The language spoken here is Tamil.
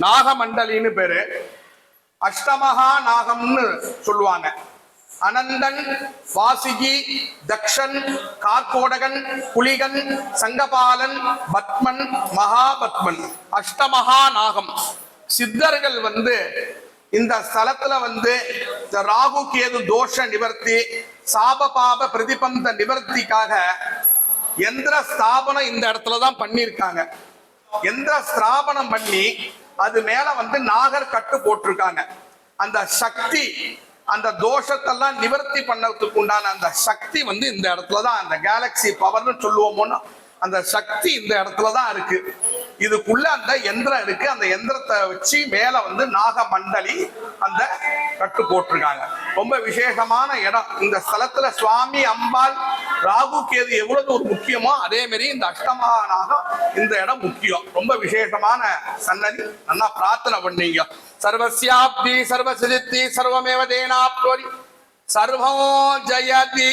நாகமண்டலின்னு பேரு. அஷ்டமகா நாகம்னு சொல்லுவாங்க. அனந்தன், வாசிகி, தக்ஷன், கார்கோடகன், புலிகன், சங்கபாலன், பத்மன், மகாபத்மன், அஷ்டமகா நாகம். சித்தர்கள் இந்த ஸ்தலத்துல இந்த ராகு கேது தோஷ நிவர்த்தி, சாப பாப பிரதிபந்த நிவர்த்திக்காக எந்திர ஸ்தாபனம் இந்த இடத்துலதான் பண்ணிருக்காங்க. எந்திர ஸ்தாபனம் பண்ணி அது மேல நாகர் கட்டு போட்டிருக்காங்க. அந்த சக்தி, அந்த தோஷத்தெல்லாம் நிவர்த்தி பண்ணதுக்கு உண்டான அந்த சக்தி இந்த இடத்துலதான், அந்த கேலக்சி பவர்னு சொல்லுவோமோன்னு அந்த சக்தி இந்த இடத்துலதான் இருக்கு. இதுக்குள்ள அந்த எந்திரம் இருக்கு. அந்த எந்திரத்தை வச்சு மேல நாகமண்டலி அந்த கட்டு போட்டிருக்காங்க. ரொம்ப விசேஷமான இடம். இந்த ஸ்தலத்துல சுவாமி, அம்பாள், ராகு கேது எவ்வளவு ஒரு முக்கியமோ அதே மாதிரி இந்த அஷ்டமகா நாகம் இந்த இடம் முக்கியம். ரொம்ப விசேஷமான சன்னதி. நல்லா பிரார்த்தனை பண்ணீங்க. சர்வஸ்யாப்தி சர்வசித்தி சர்வமேவ தேனாப்னோதி சர்வோ ஜெயதி.